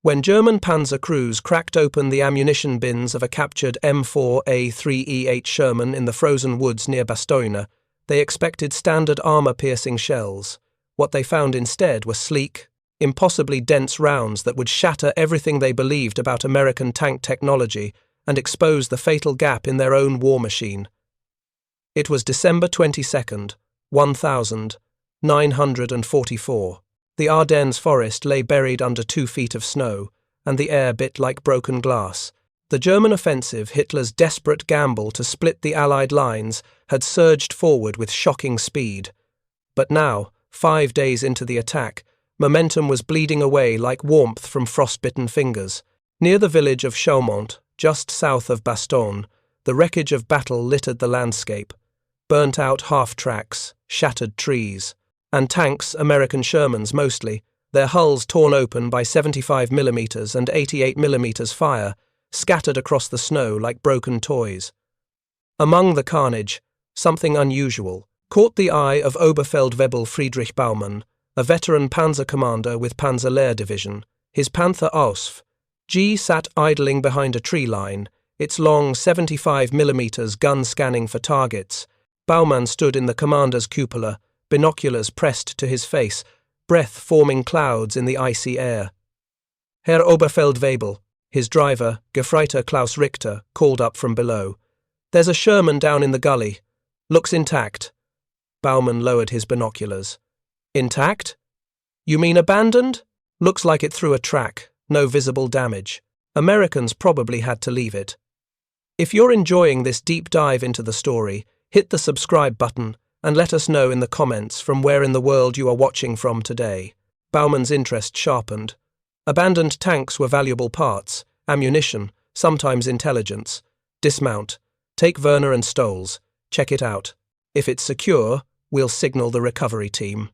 When German Panzer crews cracked open the ammunition bins of a captured M4A3E8 Sherman in the frozen woods near Bastogne, they expected standard armor-piercing shells. What they found instead were sleek, impossibly dense rounds that would shatter everything they believed about American tank technology and expose the fatal gap in their own war machine. It was December 22nd, 1944. The Ardennes forest lay buried under 2 feet of snow, and the air bit like broken glass. The German offensive, Hitler's desperate gamble to split the Allied lines, had surged forward with shocking speed. But now, 5 days into the attack, momentum was bleeding away like warmth from frostbitten fingers. Near the village of Chaumont, just south of Bastogne, the wreckage of battle littered the landscape. Burnt-out half-tracks, shattered trees, and tanks, American Shermans mostly, their hulls torn open by 75mm and 88mm fire, scattered across the snow like broken toys. Among the carnage, something unusual caught the eye of Oberfeldwebel Friedrich Baumann, a veteran Panzer commander with Panzer Lehr Division. His Panther Ausf. G sat idling behind a tree line, its long 75mm gun scanning for targets. Baumann stood in the commander's cupola, binoculars pressed to his face, breath forming clouds in the icy air. Herr Oberfeldwebel, his driver, Gefreiter Klaus Richter, called up from below. "There's a Sherman down in the gully. Looks intact." Baumann lowered his binoculars. "Intact? You mean abandoned? Looks like it threw a track, no visible damage. Americans probably had to leave it." If you're enjoying this deep dive into the story, hit the subscribe button and let us know in the comments from where in the world you are watching from today. Baumann's interest sharpened. Abandoned tanks were valuable parts, ammunition, sometimes intelligence. Dismount. Take Werner and Stolz. Check it out. If it's secure, we'll signal the recovery team.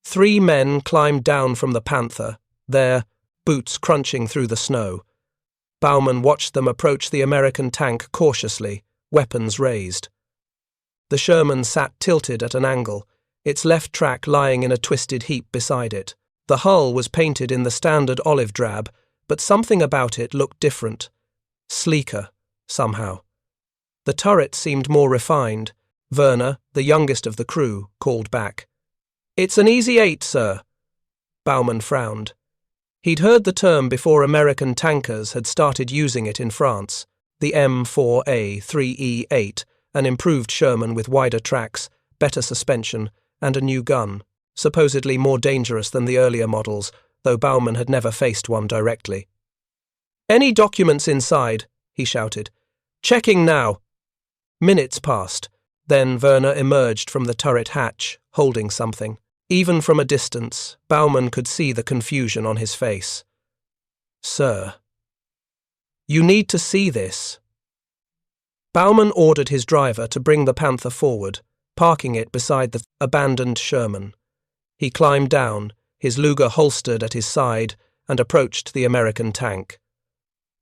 3 men climbed down from the Panther, their boots crunching through the snow. Baumann watched them approach the American tank cautiously, weapons raised. The Sherman sat tilted at an angle, its left track lying in a twisted heap beside it. The hull was painted in the standard olive drab, but something about it looked different. Sleeker, somehow. The turret seemed more refined. Werner, the youngest of the crew, called back. "It's an easy 8, sir." Baumann frowned. He'd heard the term before American tankers had started using it in France. The M4A3E8, an improved Sherman with wider tracks, better suspension, and a new gun, supposedly more dangerous than the earlier models, though Baumann had never faced one directly. "Any documents inside?" he shouted. "Checking now." Minutes passed. Then Werner emerged from the turret hatch, holding something. Even from a distance, Baumann could see the confusion on his face. "Sir, you need to see this." Baumann ordered his driver to bring the Panther forward, parking it beside the abandoned Sherman. He climbed down, his Luger holstered at his side, and approached the American tank.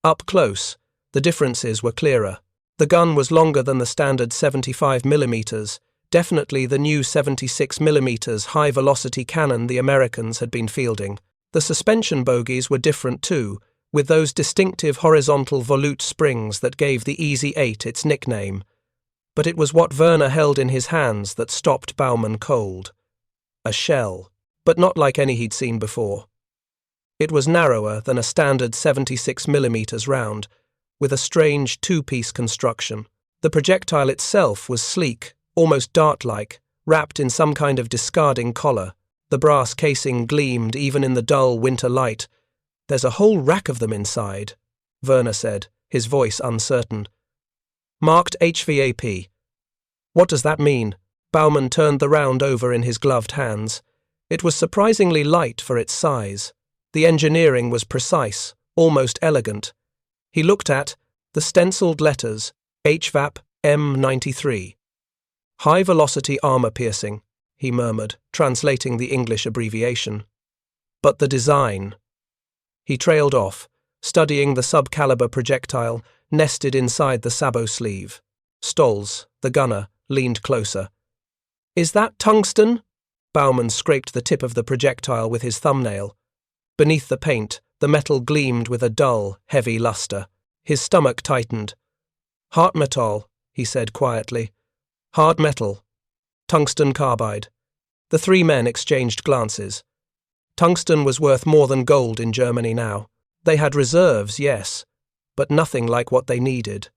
Up close, the differences were clearer. The gun was longer than the standard 75mm, definitely the new 76mm high-velocity cannon the Americans had been fielding. The suspension bogies were different too, with those distinctive horizontal volute springs that gave the Easy 8 its nickname. But it was what Werner held in his hands that stopped Baumann cold. A shell, but not like any he'd seen before. It was narrower than a standard 76mm round, with a strange 2-piece construction. The projectile itself was sleek, almost dart-like, wrapped in some kind of discarding collar. The brass casing gleamed even in the dull winter light. "There's a whole rack of them inside," Werner said, his voice uncertain. "Marked HVAP. What does that mean?" Baumann turned the round over in his gloved hands. It was surprisingly light for its size. The engineering was precise, almost elegant. He looked at the stenciled letters, HVAP M93. "High-velocity armor-piercing," he murmured, translating the English abbreviation. "But the design." He trailed off, studying the sub-caliber projectile nested inside the sabot sleeve. Stolz, the gunner, leaned closer. "Is that tungsten?" Baumann scraped the tip of the projectile with his thumbnail. Beneath the paint, The metal gleamed with a dull, heavy luster. His stomach tightened. Hartmetall, he said quietly. Hard metal. Tungsten carbide. The three men exchanged glances. Tungsten was worth more than gold in Germany now. They had reserves, yes, but nothing like what they needed.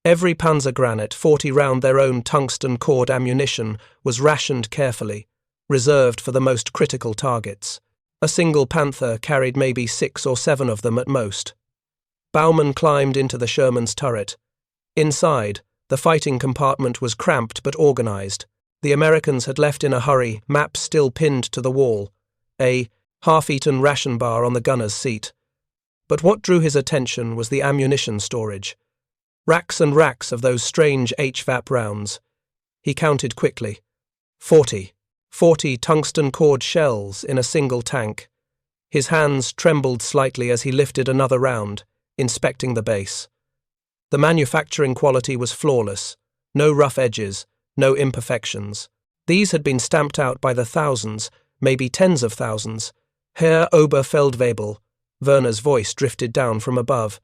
Every Panzer granite 40 round their own tungsten-cored ammunition was rationed carefully, reserved for the most critical targets. A single Panther carried maybe 6 or 7 of them at most. Baumann climbed into the Sherman's turret. Inside, the fighting compartment was cramped but organized. The Americans had left in a hurry, maps still pinned to the wall, a half-eaten ration bar on the gunner's seat. But what drew his attention was the ammunition storage. Racks and racks of those strange HVAP rounds. He counted quickly. 40 tungsten-cored shells in a single tank. His hands trembled slightly as he lifted another round, inspecting the base. The manufacturing quality was flawless. No rough edges, no imperfections. These had been stamped out by the thousands, maybe tens of thousands. Herr Oberfeldwebel. Werner's voice drifted down from above.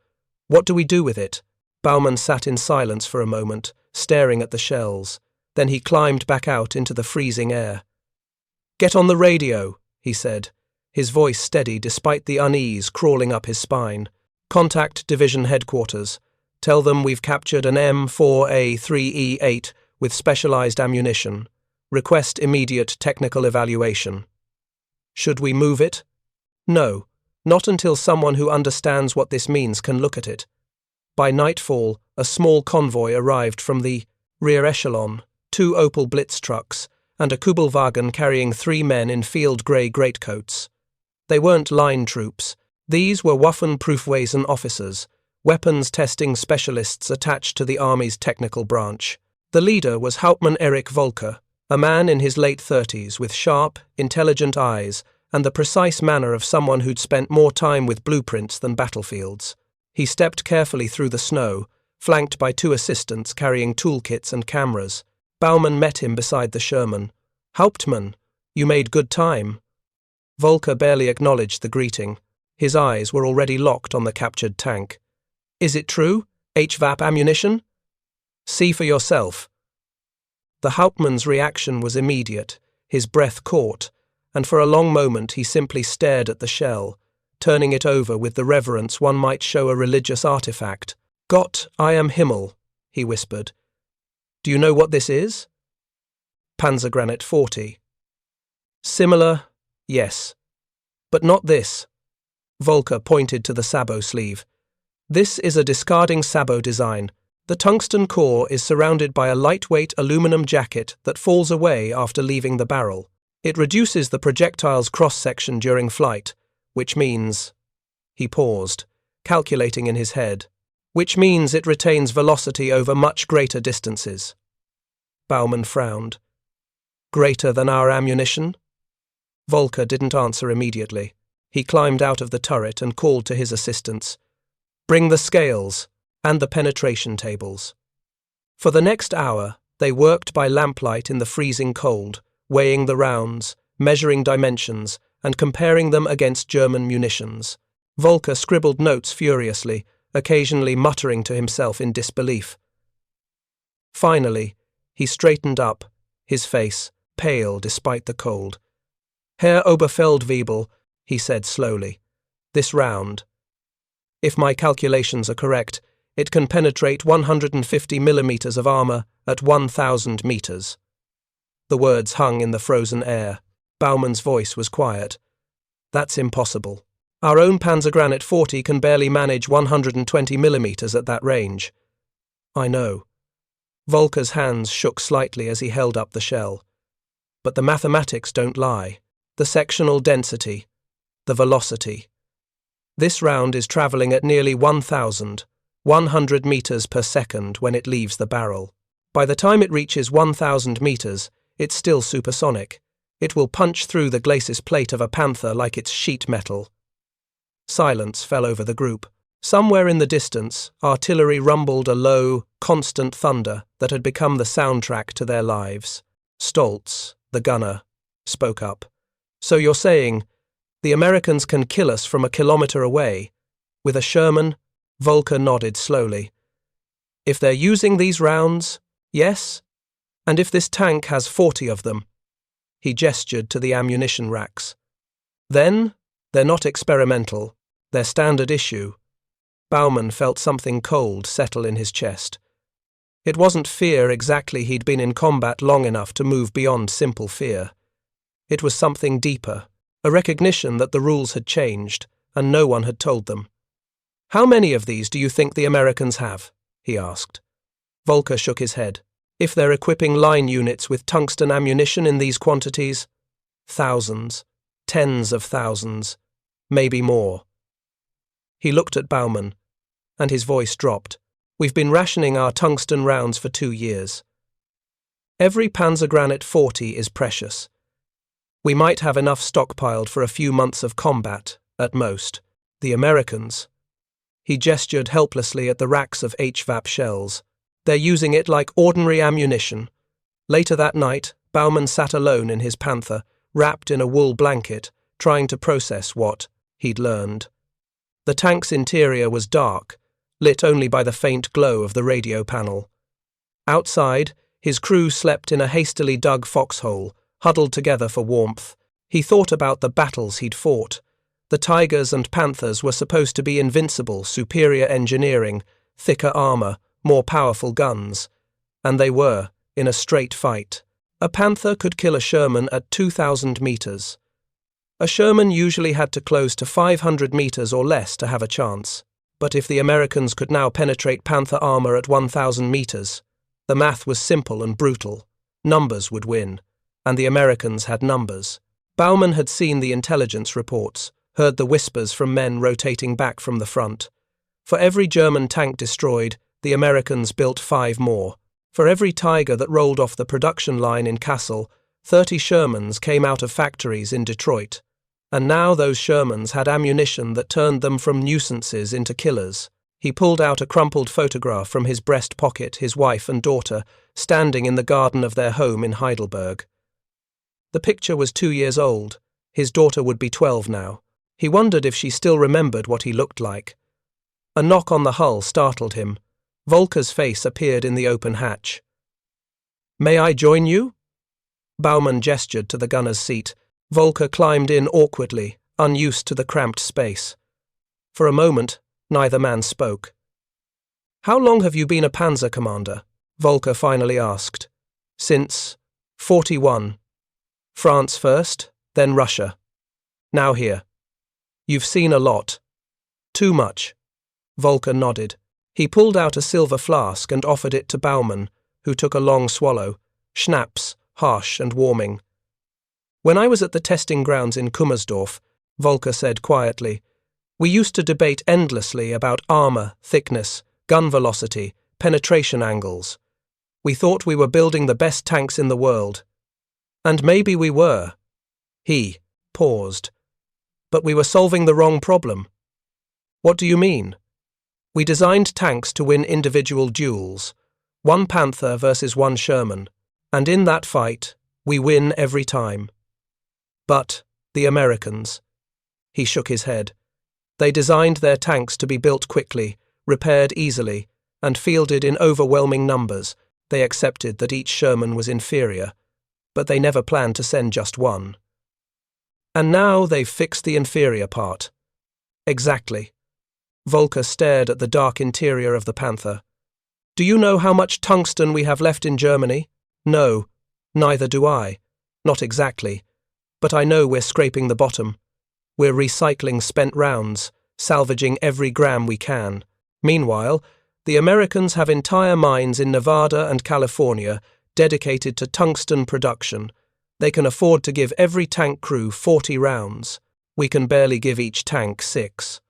What do we do with it? Baumann sat in silence for a moment, staring at the shells. Then he climbed back out into the freezing air. Get on the radio, he said, his voice steady despite the unease crawling up his spine. Contact Division Headquarters. Tell them we've captured an M4A3E8 with specialized ammunition. Request immediate technical evaluation. Should we move it? No, not until someone who understands what this means can look at it. By nightfall, a small convoy arrived from the rear echelon, 2 Opel Blitz trucks, and a Kubelwagen carrying 3 men in field-grey greatcoats. They weren't line troops. These were Waffenprüfwesen officers, weapons-testing specialists attached to the Army's technical branch. The leader was Hauptmann Erich Volker, a man in his late 30s with sharp, intelligent eyes and the precise manner of someone who'd spent more time with blueprints than battlefields. He stepped carefully through the snow, flanked by 2 assistants carrying toolkits and cameras. Baumann met him beside the Sherman. Hauptmann, you made good time. Volker barely acknowledged the greeting. His eyes were already locked on the captured tank. Is it true? HVAP ammunition? See for yourself. The Hauptmann's reaction was immediate, his breath caught, and for a long moment he simply stared at the shell, turning it over with the reverence one might show a religious artifact. Gott, I am Himmel, he whispered. Do you know what this is? Panzer Granite 40. Similar, yes. But not this. Volker pointed to the sabot sleeve. This is a discarding sabot design. The tungsten core is surrounded by a lightweight aluminum jacket that falls away after leaving the barrel. It reduces the projectile's cross-section during flight, which means… He paused, calculating in his head. Which means it retains velocity over much greater distances. Baumann frowned. Greater than our ammunition? Volker didn't answer immediately. He climbed out of the turret and called to his assistants. Bring the scales and the penetration tables. For the next hour, they worked by lamplight in the freezing cold, weighing the rounds, measuring dimensions, and comparing them against German munitions. Volker scribbled notes furiously, occasionally muttering to himself in disbelief. Finally, he straightened up, his face pale despite the cold. Herr Oberfeldwebel, he said slowly, this round. If my calculations are correct, it can penetrate 150 millimeters of armor at 1,000 meters. The words hung in the frozen air. Baumann's voice was quiet. That's impossible. Our own Panzer Granite 40 can barely manage 120 millimeters at that range. I know. Volker's hands shook slightly as he held up the shell. But the mathematics don't lie. The sectional density, the velocity. This round is traveling at nearly 1,100 meters per second when it leaves the barrel. By the time it reaches 1,000 meters, it's still supersonic. It will punch through the glacis plate of a Panther like it's sheet metal. Silence fell over the group. Somewhere in the distance, artillery rumbled a low, constant thunder that had become the soundtrack to their lives. Stoltz, the gunner, spoke up. So you're saying, The Americans can kill us from a kilometer away. With a Sherman, Volker nodded slowly. If they're using these rounds, yes. And if this tank has 40 of them. He gestured to the ammunition racks. Then, they're not experimental. They're standard issue. Baumann felt something cold settle in his chest. It wasn't fear exactly. He'd been in combat long enough to move beyond simple fear. It was something deeper, a recognition that the rules had changed, and no one had told them. How many of these do you think the Americans have? He asked. Volker shook his head. If they're equipping line units with tungsten ammunition in these quantities, thousands, tens of thousands, maybe more. He looked at Baumann, and his voice dropped. We've been rationing our tungsten rounds for 2 years. Every Panzer Granite 40 is precious. We might have enough stockpiled for a few months of combat, at most. The Americans. He gestured helplessly at the racks of HVAP shells. They're using it like ordinary ammunition. Later that night, Baumann sat alone in his Panther, wrapped in a wool blanket, trying to process what he'd learned. The tank's interior was dark, lit only by the faint glow of the radio panel. Outside, his crew slept in a hastily dug foxhole, huddled together for warmth. He thought about the battles he'd fought. The Tigers and Panthers were supposed to be invincible, superior engineering, thicker armor, more powerful guns. And they were, in a straight fight. A Panther could kill a Sherman at 2,000 meters. A Sherman usually had to close to 500 meters or less to have a chance. But if the Americans could now penetrate Panther armor at 1,000 meters, the math was simple and brutal. Numbers would win. And the Americans had numbers. Baumann had seen the intelligence reports, heard the whispers from men rotating back from the front. For every German tank destroyed, the Americans built 5 more. For every Tiger that rolled off the production line in Kassel, 30 Shermans came out of factories in Detroit. And now those Shermans had ammunition that turned them from nuisances into killers. He pulled out a crumpled photograph from his breast pocket, his wife and daughter, standing in the garden of their home in Heidelberg. The picture was 2 years old. His daughter would be 12 now. He wondered if she still remembered what he looked like. A knock on the hull startled him. Volker's face appeared in the open hatch. "May I join you?" Baumann gestured to the gunner's seat. Volker climbed in awkwardly, unused to the cramped space. For a moment, neither man spoke. "How long have you been a Panzer commander?" Volker finally asked. "Since 41. France first, then Russia. Now here. You've seen a lot. Too much." Volker nodded. He pulled out a silver flask and offered it to Baumann, who took a long swallow. Schnapps, harsh and warming. "When I was at the testing grounds in Kummersdorf," Volker said quietly, "we used to debate endlessly about armor, thickness, gun velocity, penetration angles. We thought we were building the best tanks in the world. And maybe we were." He paused. "But we were solving the wrong problem." "What do you mean?" "We designed tanks to win individual duels, 1 Panther versus 1 Sherman, and in that fight, we win every time. But the Americans," he shook his head, "they designed their tanks to be built quickly, repaired easily, and fielded in overwhelming numbers. They accepted that each Sherman was inferior, but they never planned to send just one. And now they've fixed the inferior part." "Exactly." Volker stared at the dark interior of the Panther. "Do you know how much tungsten we have left in Germany?" "No, neither do I. Not exactly. But I know we're scraping the bottom. We're recycling spent rounds, salvaging every gram we can. Meanwhile, the Americans have entire mines in Nevada and California dedicated to tungsten production. They can afford to give every tank crew 40 rounds. We can barely give each tank 6.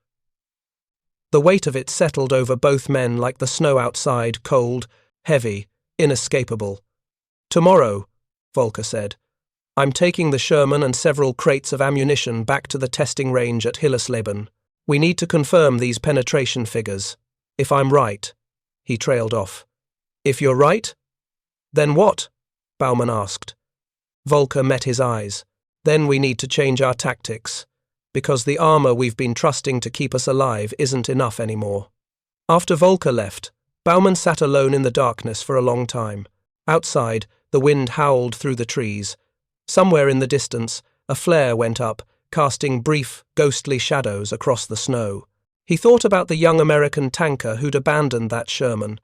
The weight of it settled over both men like the snow outside, cold, heavy, inescapable. "Tomorrow," Volker said, "I'm taking the Sherman and several crates of ammunition back to the testing range at Hillersleben. We need to confirm these penetration figures. If I'm right." He trailed off. "If you're right? Then what?" Baumann asked. Volker met his eyes. "Then we need to change our tactics. because the armor we've been trusting to keep us alive isn't enough anymore. After Volker left, Baumann sat alone in the darkness for a long time. Outside, the wind howled through the trees. Somewhere in the distance, a flare went up, casting brief, ghostly shadows across the snow. He thought about the young American tanker who'd abandoned that Sherman,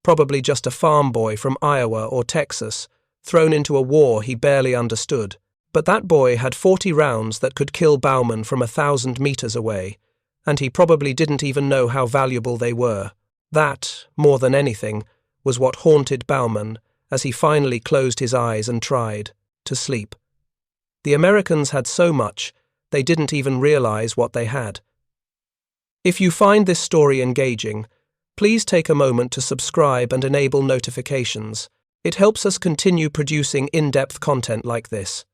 probably just a farm boy from Iowa or Texas, thrown into a war he barely understood. But that boy had 40 rounds that could kill Baumann from 1,000 meters away, and he probably didn't even know how valuable they were. That, more than anything, was what haunted Baumann as he finally closed his eyes and tried to sleep. The Americans had so much, they didn't even realize what they had. If you find this story engaging, please take a moment to subscribe and enable notifications. It helps us continue producing in-depth content like this.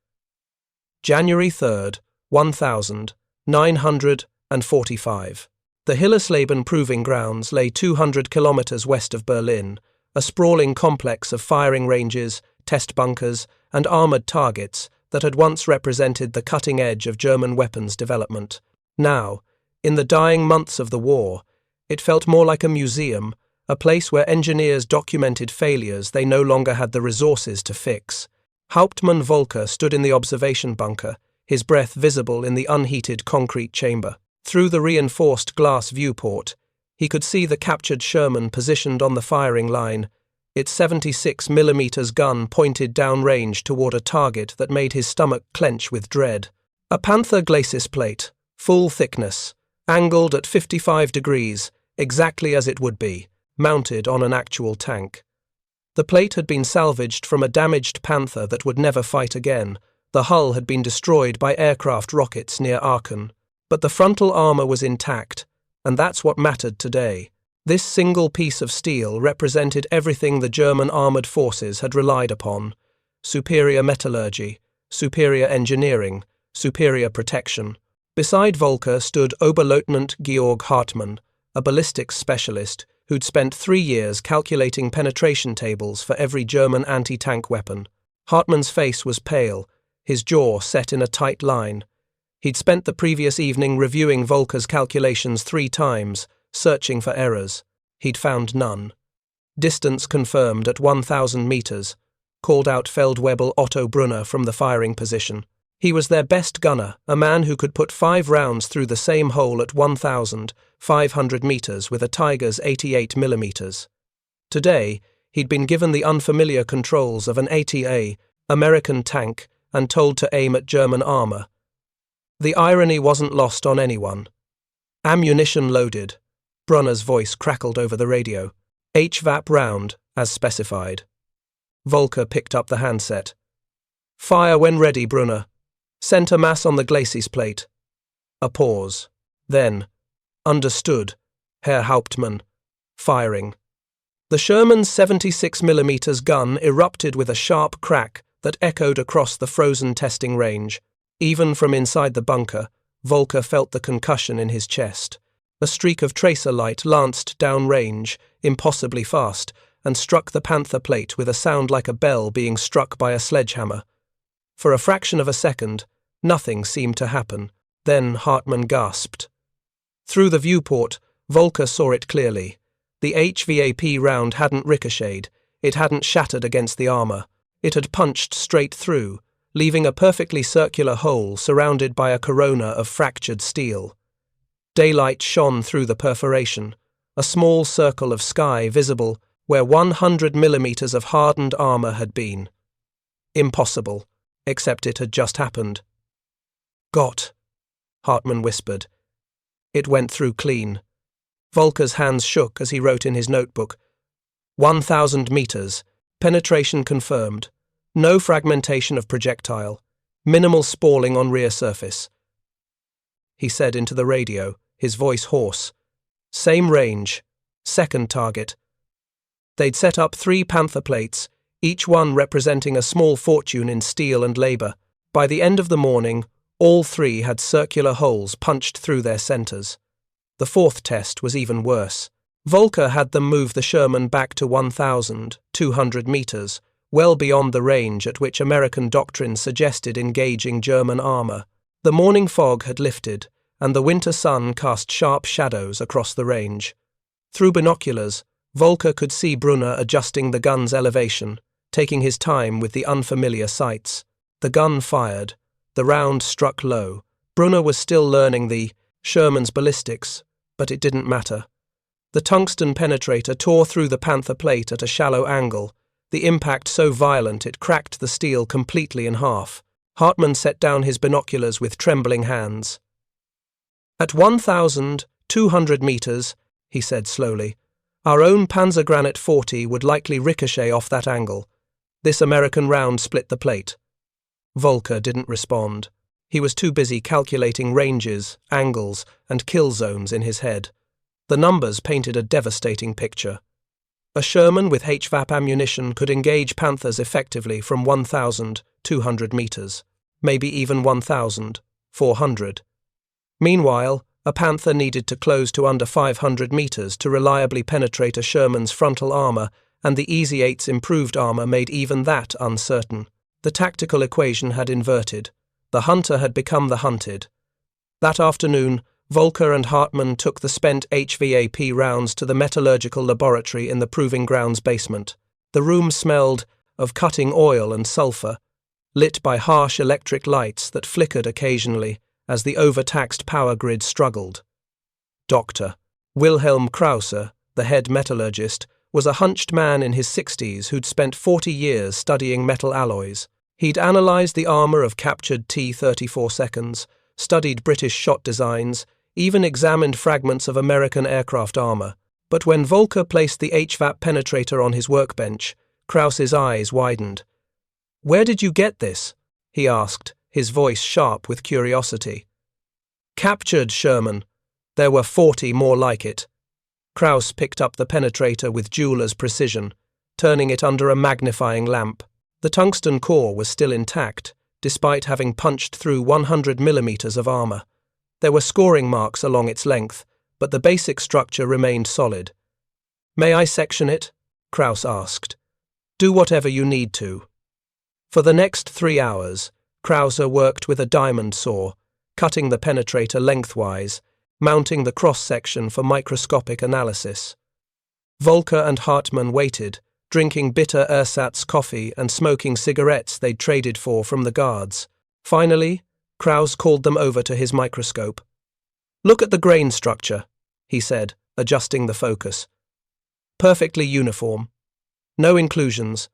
January 3rd, 1945. The Hillersleben Proving Grounds lay 200 kilometers west of Berlin, a sprawling complex of firing ranges, test bunkers, and armored targets that had once represented the cutting edge of German weapons development. Now, in the dying months of the war, it felt more like a museum, a place where engineers documented failures they no longer had the resources to fix. Hauptmann Volker stood in the observation bunker, his breath visible in the unheated concrete chamber. Through the reinforced glass viewport, he could see the captured Sherman positioned on the firing line, its 76mm gun pointed downrange toward a target that made his stomach clench with dread. A Panther glacis plate, full thickness, angled at 55 degrees, exactly as it would be, mounted on an actual tank. The plate had been salvaged from a damaged Panther that would never fight again. The hull had been destroyed by aircraft rockets near Aachen. But the frontal armor was intact, and that's what mattered today. This single piece of steel represented everything the German armored forces had relied upon: superior metallurgy, superior engineering, superior protection. Beside Volker stood Oberleutnant Georg Hartmann, a ballistics specialist who'd spent 3 years calculating penetration tables for every German anti-tank weapon. Hartmann's face was pale, his jaw set in a tight line. He'd spent the previous evening reviewing Volker's calculations 3 times, searching for errors. He'd found none. Distance confirmed at 1,000 meters, called out Feldwebel Otto Brunner from the firing position. He was their best gunner, a man who could put 5 rounds through the same hole at 1,500 meters with a Tiger's 88mm. Today, he'd been given the unfamiliar controls of an ATA, American tank, and told to aim at German armor. The irony wasn't lost on anyone. Ammunition loaded. Brunner's voice crackled over the radio. HVAP round, as specified. Volker picked up the handset. Fire when ready, Brunner. Center mass on the glacis plate. A pause. Then, understood, Herr Hauptmann. Firing. The Sherman's 76mm gun erupted with a sharp crack that echoed across the frozen testing range. Even from inside the bunker, Volker felt the concussion in his chest. A streak of tracer light lanced downrange, impossibly fast, and struck the Panther plate with a sound like a bell being struck by a sledgehammer. For a fraction of a second, nothing seemed to happen. Then Hartmann gasped. Through the viewport, Volker saw it clearly. The HVAP round hadn't ricocheted, it hadn't shattered against the armor. It had punched straight through, leaving a perfectly circular hole surrounded by a corona of fractured steel. Daylight shone through the perforation, a small circle of sky visible where 100mm of hardened armor had been. Impossible, except it had just happened. Got, Hartmann whispered. It went through clean. Volker's hands shook as he wrote in his notebook. 1,000 meters, penetration confirmed, no fragmentation of projectile, minimal spalling on rear surface. He said into the radio, his voice hoarse. Same range, second target. They'd set up 3 Panther plates, each one representing a small fortune in steel and labor. By the end of the morning, all 3 had circular holes punched through their centers. The 4th test was even worse. Volker had them move the Sherman back to 1,200 meters, well beyond the range at which American doctrine suggested engaging German armor. The morning fog had lifted, and the winter sun cast sharp shadows across the range. Through binoculars, Volker could see Brunner adjusting the gun's elevation, taking his time with the unfamiliar sights. The gun fired. The round struck low. Brunner was still learning the Sherman's ballistics, but it didn't matter. The tungsten penetrator tore through the Panther plate at a shallow angle, the impact so violent it cracked the steel completely in half. Hauptmann set down his binoculars with trembling hands. "At 1,200 meters, he said slowly, our own Panzer Granite 40 would likely ricochet off that angle. This American round split the plate." Volker didn't respond. He was too busy calculating ranges, angles, and kill zones in his head. The numbers painted a devastating picture. A Sherman with HVAP ammunition could engage Panthers effectively from 1,200 meters, maybe even 1,400. Meanwhile, a Panther needed to close to under 500 meters to reliably penetrate a Sherman's frontal armor, and the Easy 8's improved armor made even that uncertain. The tactical equation had inverted. The hunter had become the hunted. That afternoon, Volker and Hauptmann took the spent HVAP rounds to the metallurgical laboratory in the proving grounds basement. The room smelled of cutting oil and sulfur, lit by harsh electric lights that flickered occasionally as the overtaxed power grid struggled. Dr. Wilhelm Krause, the head metallurgist, was a hunched man in his 60s who'd spent 40 years studying metal alloys. He'd analysed the armour of captured T-34 seconds, studied British shot designs, even examined fragments of American aircraft armour. But when Volker placed the HVAP penetrator on his workbench, Krause's eyes widened. "Where did you get this?" he asked, his voice sharp with curiosity. "Captured, Sherman. There were 40 more like it." Krause picked up the penetrator with jeweler's precision, turning it under a magnifying lamp. The tungsten core was still intact, despite having punched through 100 millimeters of armor. There were scoring marks along its length, but the basic structure remained solid. "May I section it?" Krause asked. "Do whatever you need to." For the next 3 hours, Krause worked with a diamond saw, cutting the penetrator lengthwise, mounting the cross-section for microscopic analysis. Volker and Hauptmann waited, drinking bitter ersatz coffee and smoking cigarettes they'd traded for from the guards. Finally, Krause called them over to his microscope. "Look at the grain structure," he said, adjusting the focus. "Perfectly uniform. No inclusions.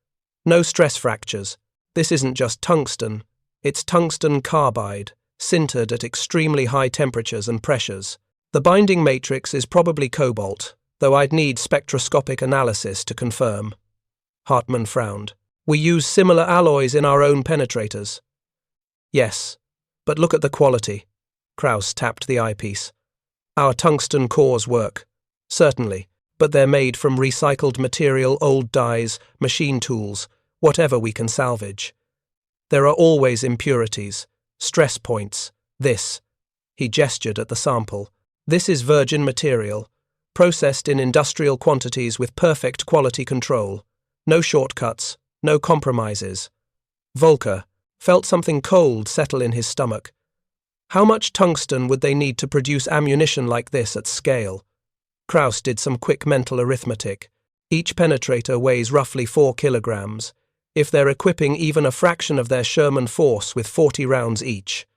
No stress fractures. This isn't just tungsten. It's tungsten carbide, sintered at extremely high temperatures and pressures. The binding matrix is probably cobalt, though I'd need spectroscopic analysis to confirm." Hauptmann frowned. "We use similar alloys in our own penetrators." "Yes, but look at the quality." Krause tapped the eyepiece. "Our tungsten cores work. Certainly, but they're made from recycled material, old dyes, machine tools, whatever we can salvage. There are always impurities, stress points. This," he gestured at the sample, "this is virgin material, processed in industrial quantities with perfect quality control. No shortcuts, no compromises." Volker felt something cold settle in his stomach. How much tungsten would they need to produce ammunition like this at scale? Krause did some quick mental arithmetic. Each penetrator weighs roughly 4 kilograms. If they're equipping even a fraction of their Sherman force with 40 rounds each.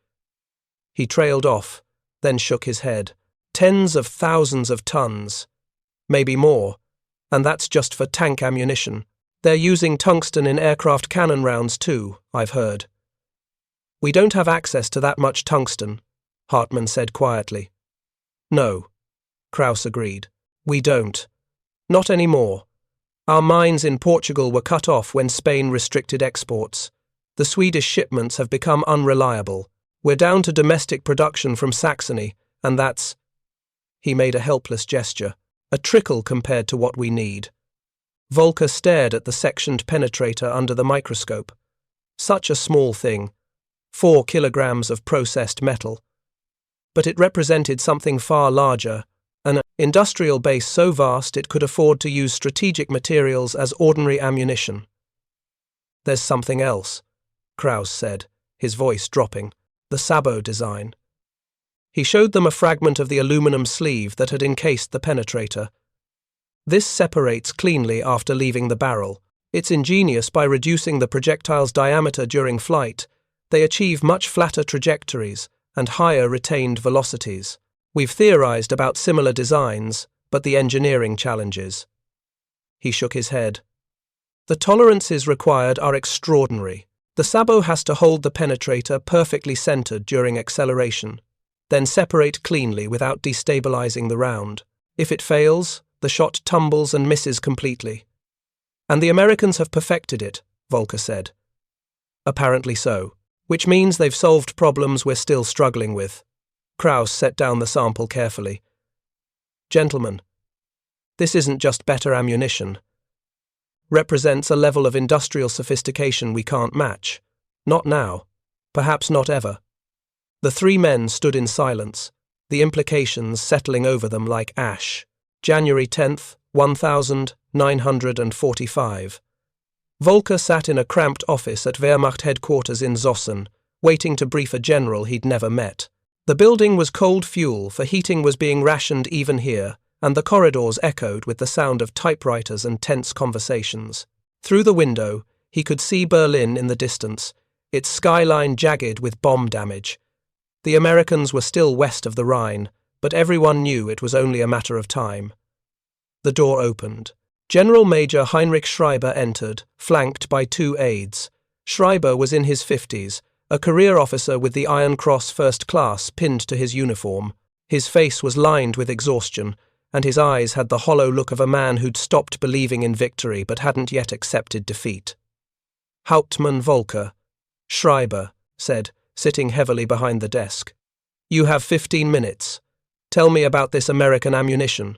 He trailed off, then shook his head. Tens of thousands of tons. Maybe more. And that's just for tank ammunition. They're using tungsten in aircraft cannon rounds too, I've heard. "We don't have access to that much tungsten," Hauptmann said quietly. "No," Krause agreed. "We don't. Not anymore. Our mines in Portugal were cut off when Spain restricted exports. The Swedish shipments have become unreliable. We're down to domestic production from Saxony, and that's—" He made a helpless gesture. "A trickle compared to what we need." Volker stared at the sectioned penetrator under the microscope. Such a small thing. 4 kilograms of processed metal. But it represented something far larger, an industrial base so vast it could afford to use strategic materials as ordinary ammunition. "There's something else," Krause said, his voice dropping. the sabot design. He showed them a fragment of the aluminum sleeve that had encased the penetrator. This separates cleanly after leaving the barrel. It's ingenious. By reducing the projectile's diameter during flight, they achieve much flatter trajectories and higher retained velocities. We've theorized about similar designs, but the engineering challenges. He shook his head. The tolerances required are extraordinary. The sabot has to hold the penetrator perfectly centered during acceleration, then separate cleanly without destabilizing the round. If it fails, the shot tumbles and misses completely. And the Americans have perfected it, Volker said. Apparently so, which means they've solved problems we're still struggling with. Krauss set down the sample carefully. Gentlemen, this isn't just better ammunition. Represents a level of industrial sophistication we can't match. Not now. Perhaps not ever. The three men stood in silence, the implications settling over them like ash. January 10th, 1945. Volker sat in a cramped office at Wehrmacht headquarters in Zossen, waiting to brief a general he'd never met. The building was cold fuel, for heating was being rationed even here, and the corridors echoed with the sound of typewriters and tense conversations. Through the window, he could see Berlin in the distance, its skyline jagged with bomb damage. The Americans were still west of the Rhine, but everyone knew it was only a matter of time. The door opened. General Major Heinrich Schreiber entered, flanked by two aides. Schreiber was in his 50s, a career officer with the Iron Cross First Class pinned to his uniform. His face was lined with exhaustion, and his eyes had the hollow look of a man who'd stopped believing in victory but hadn't yet accepted defeat. Hauptmann Volker, Schreiber said, sitting heavily behind the desk. You have 15 minutes. Tell me about this American ammunition.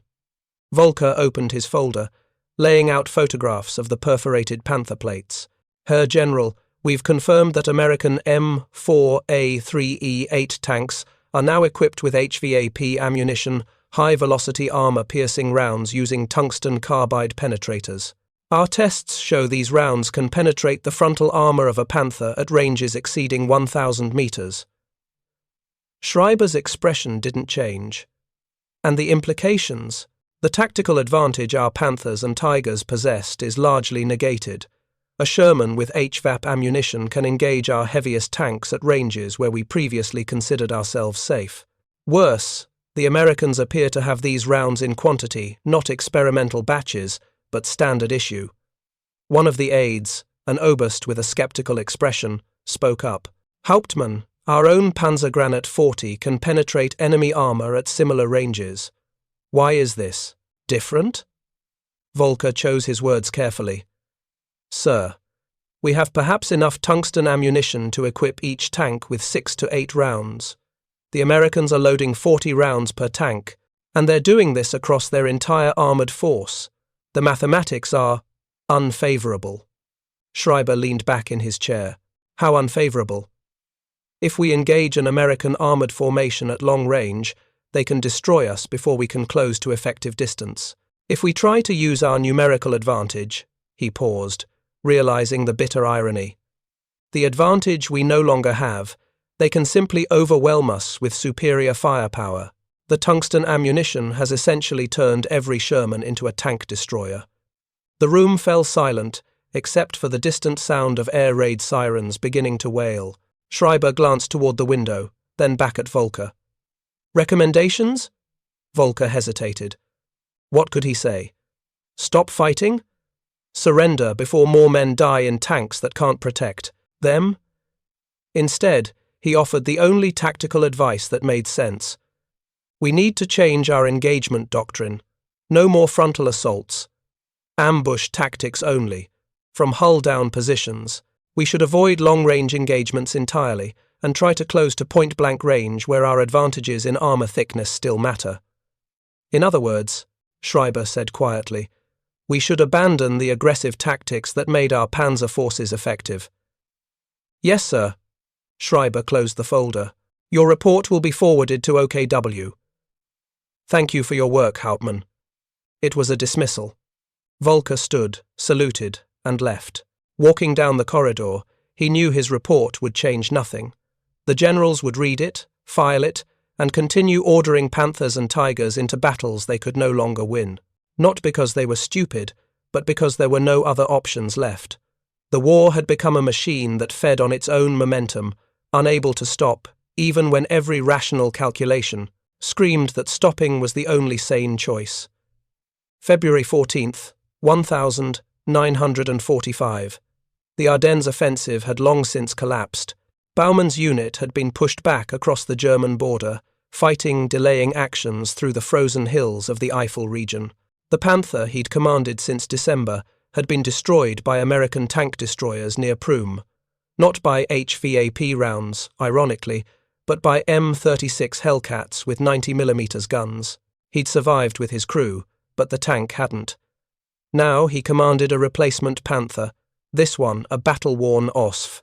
Volker opened his folder, laying out photographs of the perforated Panther plates. Herr General, we've confirmed that American M4A3E8 tanks are now equipped with HVAP ammunition, high-velocity armor-piercing rounds using tungsten-carbide penetrators. Our tests show these rounds can penetrate the frontal armor of a Panther at ranges exceeding 1,000 meters. Schreiber's expression didn't change. And the implications? The tactical advantage our Panthers and Tigers possessed is largely negated. A Sherman with HVAP ammunition can engage our heaviest tanks at ranges where we previously considered ourselves safe. Worse, the Americans appear to have these rounds in quantity, not experimental batches, but standard issue. One of the aides, an Oberst with a skeptical expression, spoke up. Hauptmann, our own Panzer Granate 40 can penetrate enemy armor at similar ranges. Why is this? Different? Volker chose his words carefully. Sir, we have perhaps enough tungsten ammunition to equip each tank with 6 to 8 rounds. The Americans are loading 40 rounds per tank, and they're doing this across their entire armored force. The mathematics are unfavorable. Schreiber leaned back in his chair. How unfavorable? If we engage an American armored formation at long range, they can destroy us before we can close to effective distance. If we try to use our numerical advantage, he paused, realizing the bitter irony. The advantage we no longer have, they can simply overwhelm us with superior firepower. The tungsten ammunition has essentially turned every Sherman into a tank destroyer. The room fell silent, except for the distant sound of air raid sirens beginning to wail. Schreiber glanced toward the window, then back at Volker. Recommendations? Volker hesitated. What could he say? Stop fighting? Surrender before more men die in tanks that can't protect them? Instead, he offered the only tactical advice that made sense. We need to change our engagement doctrine. No more frontal assaults. Ambush tactics only. From hull-down positions. We should avoid long-range engagements entirely and try to close to point-blank range where our advantages in armor thickness still matter. In other words, Schreiber said quietly, we should abandon the aggressive tactics that made our Panzer forces effective. Yes, sir. Schreiber closed the folder. Your report will be forwarded to OKW. Thank you for your work, Hauptmann. It was a dismissal. Volker stood, saluted, and left. Walking down the corridor, he knew his report would change nothing. The generals would read it, file it, and continue ordering Panthers and Tigers into battles they could no longer win. Not because they were stupid, but because there were no other options left. The war had become a machine that fed on its own momentum, unable to stop, even when every rational calculation screamed that stopping was the only sane choice. February 14th, 1945. The Ardennes offensive had long since collapsed. Baumann's unit had been pushed back across the German border, fighting delaying actions through the frozen hills of the Eifel region. The Panther he'd commanded since December had been destroyed by American tank destroyers near Prüm. Not by HVAP rounds, ironically, but by M36 Hellcats with 90mm guns. He'd survived with his crew, but the tank hadn't. Now he commanded a replacement Panther, this one a battle-worn OSF,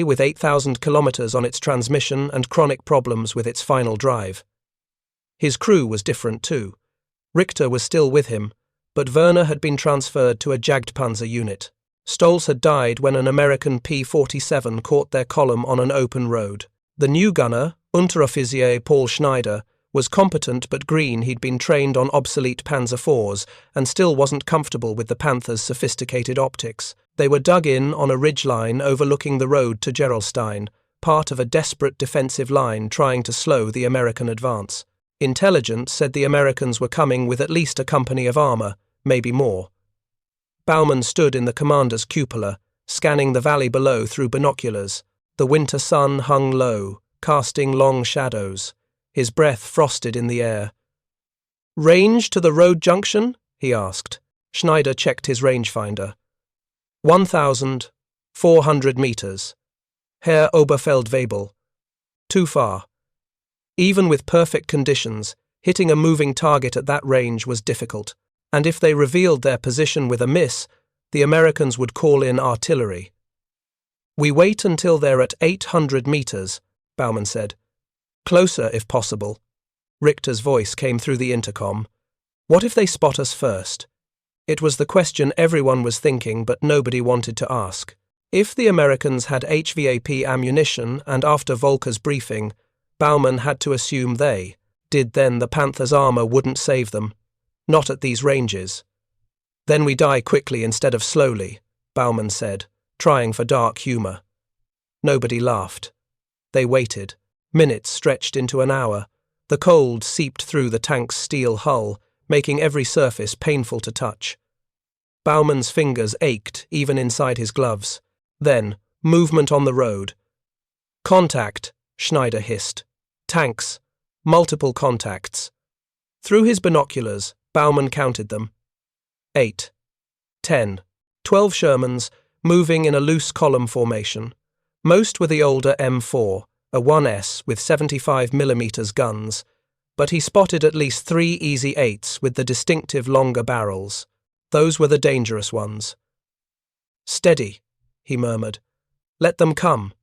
with 8,000 kilometers on its transmission and chronic problems with its final drive. His crew was different too. Richter was still with him, but Werner had been transferred to a Jagdpanzer unit. Stolz had died when an American P-47 caught their column on an open road. The new gunner, Unteroffizier Paul Schneider, was competent but green. He'd been trained on obsolete Panzer IVs and still wasn't comfortable with the Panther's sophisticated optics. They were dug in on a ridgeline overlooking the road to Gerolstein, part of a desperate defensive line trying to slow the American advance. Intelligence said the Americans were coming with at least a company of armor, maybe more. Baumann stood in the commander's cupola, scanning the valley below through binoculars. The winter sun hung low, casting long shadows. His breath frosted in the air. "Range to the road junction?" he asked. Schneider checked his rangefinder. 1,400 meters. Herr Oberfeldwebel. Too far. Even with perfect conditions, hitting a moving target at that range was difficult, and if they revealed their position with a miss, the Americans would call in artillery. "We wait until they're at 800 meters, Baumann said. "Closer, if possible." Richter's voice came through the intercom. "What if they spot us first?" It was the question everyone was thinking, but nobody wanted to ask. If the Americans had HVAP ammunition, and after Volker's briefing, Baumann had to assume they did, then the Panther's armor wouldn't save them. Not at these ranges. "Then we die quickly instead of slowly," Baumann said, trying for dark humor. Nobody laughed. They waited. Minutes stretched into an hour. The cold seeped through the tank's steel hull, making every surface painful to touch. Baumann's fingers ached even inside his gloves. Then, movement on the road. "Contact," Schneider hissed. "Tanks. Multiple contacts." Through his binoculars, Baumann counted them. 8, 10, 12 Shermans, moving in a loose column formation. Most were the older M4, a 1S with 75mm guns, but he spotted at least 3 Easy 8s with the distinctive longer barrels. Those were the dangerous ones. "Steady," he murmured. "Let them come."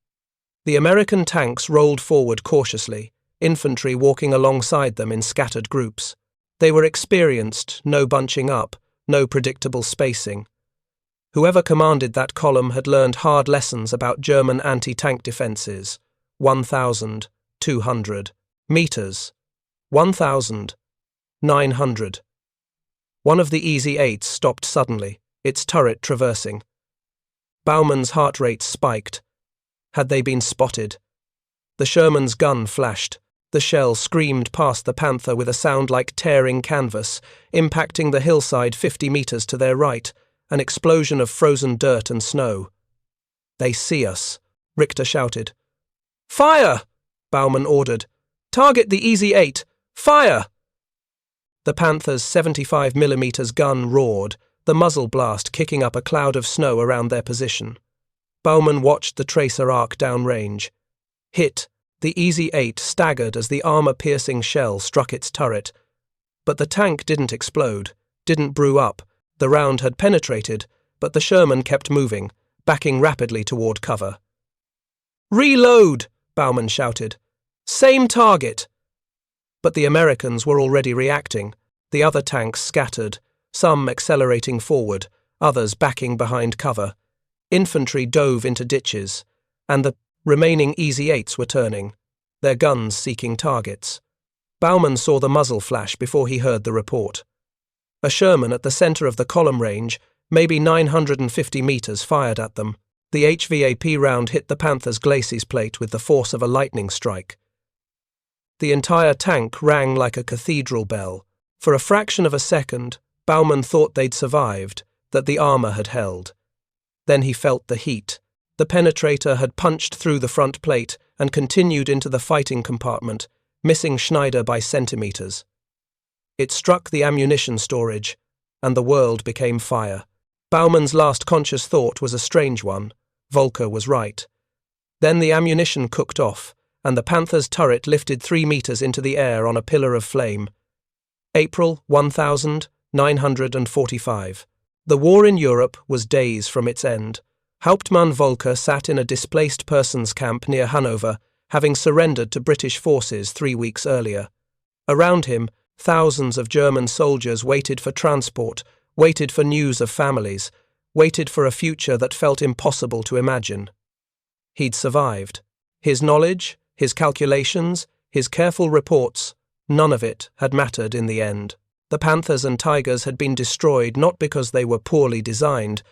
The American tanks rolled forward cautiously, infantry walking alongside them in scattered groups. They were experienced, no bunching up, no predictable spacing. Whoever commanded that column had learned hard lessons about German anti-tank defenses. 1,200 meters. 1,900. One of the Easy 8s stopped suddenly, its turret traversing. Baumann's heart rate spiked. Had they been spotted? The Sherman's gun flashed. The shell screamed past the Panther with a sound like tearing canvas, impacting the hillside 50 meters to their right, an explosion of frozen dirt and snow. "They see us," Richter shouted. "Fire!" Baumann ordered. "Target the Easy 8! Fire!" The Panther's 75mm gun roared, the muzzle blast kicking up a cloud of snow around their position. Baumann watched the tracer arc downrange. Hit, the Easy 8 staggered as the armor-piercing shell struck its turret. But the tank didn't explode, didn't brew up. The round had penetrated, but the Sherman kept moving, backing rapidly toward cover. "Reload!" Baumann shouted. "Same target!" But the Americans were already reacting. The other tanks scattered, some accelerating forward, others backing behind cover. Infantry dove into ditches, and the Remaining Easy-8s were turning, their guns seeking targets. Baumann saw the muzzle flash before he heard the report. A Sherman at the center of the column range, maybe 950 meters, fired at them. The HVAP round hit the Panther's glacis plate with the force of a lightning strike. The entire tank rang like a cathedral bell. For a fraction of a second, Baumann thought they'd survived, that the armor had held. Then he felt the heat. The penetrator had punched through the front plate and continued into the fighting compartment, missing Schneider by centimeters. It struck the ammunition storage, and the world became fire. Baumann's last conscious thought was a strange one. Volker was right. Then the ammunition cooked off, and the Panther's turret lifted 3 meters into the air on a pillar of flame. April 1945. The war in Europe was days from its end. Hauptmann Volker sat in a displaced persons camp near Hanover, having surrendered to British forces 3 weeks earlier. Around him, thousands of German soldiers waited for transport, waited for news of families, waited for a future that felt impossible to imagine. He'd survived. His knowledge, his calculations, his careful reports, none of it had mattered in the end. The Panthers and Tigers had been destroyed not because they were poorly designed,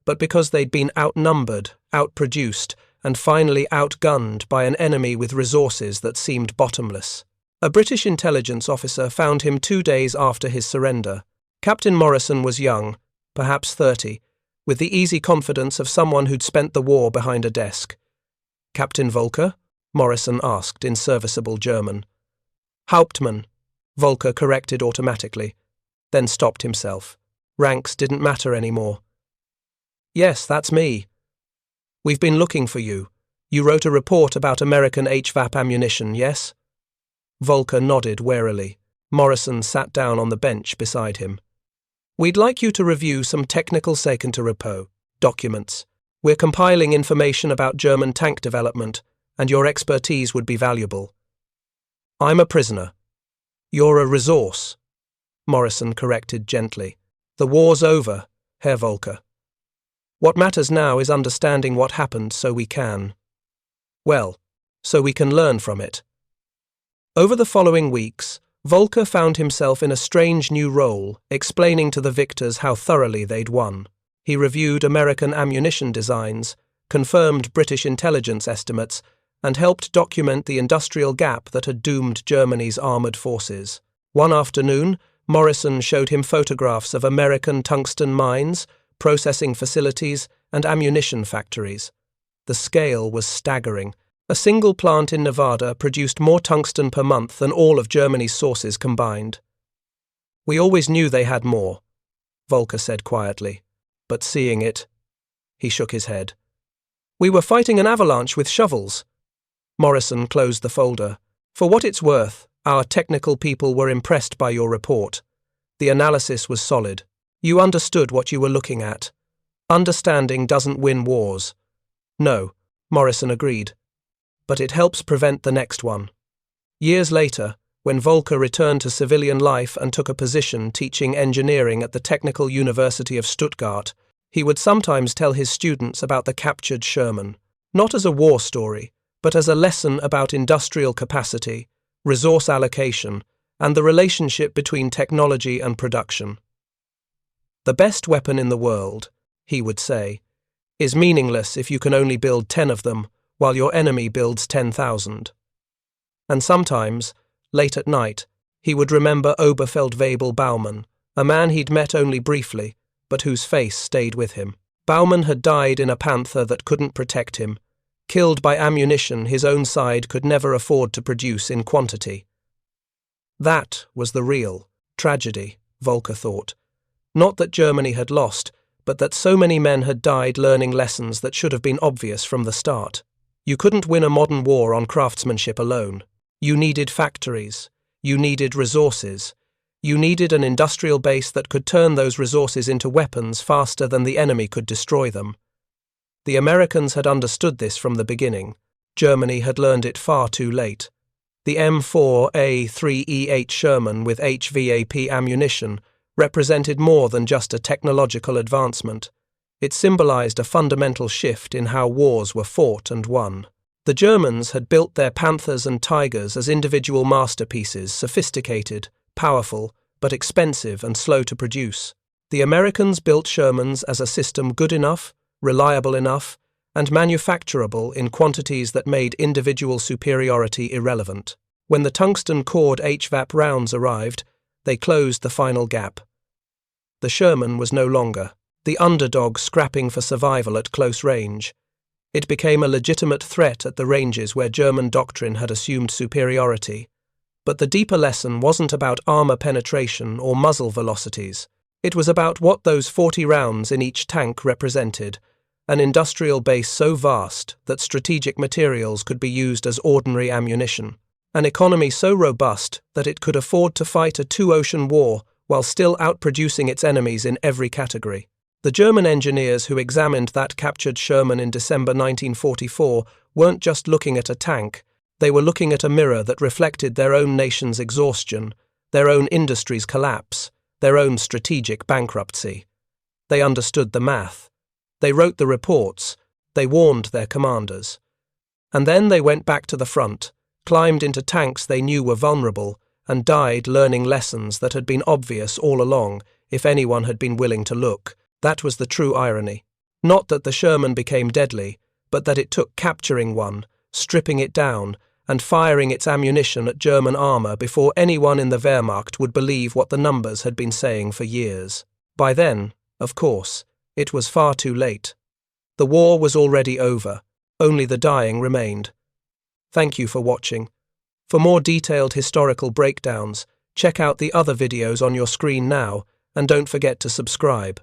but because they'd been outnumbered, outproduced, and finally outgunned by an enemy with resources that seemed bottomless. A British intelligence officer found him 2 days after his surrender. Captain Morrison was young, perhaps 30, with the easy confidence of someone who'd spent the war behind a desk. "Captain Volker?" Morrison asked in serviceable German. "Hauptmann," Volker corrected automatically, then stopped himself. Ranks didn't matter anymore. "Yes, that's me. We've been looking for you. You wrote a report about American HVAP ammunition, yes?" Volker nodded warily. Morrison sat down on the bench beside him. "We'd like you to review some technical second-to-repos documents. We're compiling information about German tank development, and your expertise would be valuable." "I'm a prisoner." "You're a resource," Morrison corrected gently. "The war's over, Herr Volker. What matters now is understanding what happened so we can learn from it." Over the following weeks, Volker found himself in a strange new role, explaining to the victors how thoroughly they'd won. He reviewed American ammunition designs, confirmed British intelligence estimates, and helped document the industrial gap that had doomed Germany's armoured forces. One afternoon, Morrison showed him photographs of American tungsten mines, processing facilities, and ammunition factories. The scale was staggering. A single plant in Nevada produced more tungsten per month than all of Germany's sources combined. "We always knew they had more," Volker said quietly. "But seeing it..." He shook his head. "We were fighting an avalanche with shovels." Morrison closed the folder. "For what it's worth, our technical people were impressed by your report. The analysis was solid. You understood what you were looking at. Understanding doesn't win wars." "No," Morrison agreed. "But it helps prevent the next one." Years later, when Volker returned to civilian life and took a position teaching engineering at the Technical University of Stuttgart, he would sometimes tell his students about the captured Sherman, not as a war story, but as a lesson about industrial capacity, resource allocation, and the relationship between technology and production. "The best weapon in the world," he would say, "is meaningless if you can only build 10 of them, while your enemy builds 10,000. And sometimes, late at night, he would remember Oberfeldwebel Baumann, a man he'd met only briefly, but whose face stayed with him. Baumann had died in a Panther that couldn't protect him, killed by ammunition his own side could never afford to produce in quantity. That was the real tragedy, Volker thought. Not that Germany had lost, but that so many men had died learning lessons that should have been obvious from the start. You couldn't win a modern war on craftsmanship alone. You needed factories. You needed resources. You needed an industrial base that could turn those resources into weapons faster than the enemy could destroy them. The Americans had understood this from the beginning. Germany had learned it far too late. The M4A3E8 Sherman with HVAP ammunition represented more than just a technological advancement. It symbolized a fundamental shift in how wars were fought and won. The Germans had built their Panthers and Tigers as individual masterpieces, sophisticated, powerful, but expensive and slow to produce. The Americans built Shermans as a system good enough, reliable enough, and manufacturable in quantities that made individual superiority irrelevant. When the tungsten-cored HVAP rounds arrived, they closed the final gap. The Sherman was no longer the underdog scrapping for survival at close range. It became a legitimate threat at the ranges where German doctrine had assumed superiority. But the deeper lesson wasn't about armor penetration or muzzle velocities. It was about what those 40 rounds in each tank represented, an industrial base so vast that strategic materials could be used as ordinary ammunition, an economy so robust that it could afford to fight a two-ocean war while still outproducing its enemies in every category. The German engineers who examined that captured Sherman in December 1944 weren't just looking at a tank, they were looking at a mirror that reflected their own nation's exhaustion, their own industry's collapse, their own strategic bankruptcy. They understood the math. They wrote the reports. They warned their commanders. And then they went back to the front, climbed into tanks they knew were vulnerable, and died learning lessons that had been obvious all along, if anyone had been willing to look. That was the true irony. Not that the Sherman became deadly, but that it took capturing one, stripping it down, and firing its ammunition at German armor before anyone in the Wehrmacht would believe what the numbers had been saying for years. By then, of course, it was far too late. The war was already over. Only the dying remained. Thank you for watching. For more detailed historical breakdowns, check out the other videos on your screen now, and don't forget to subscribe.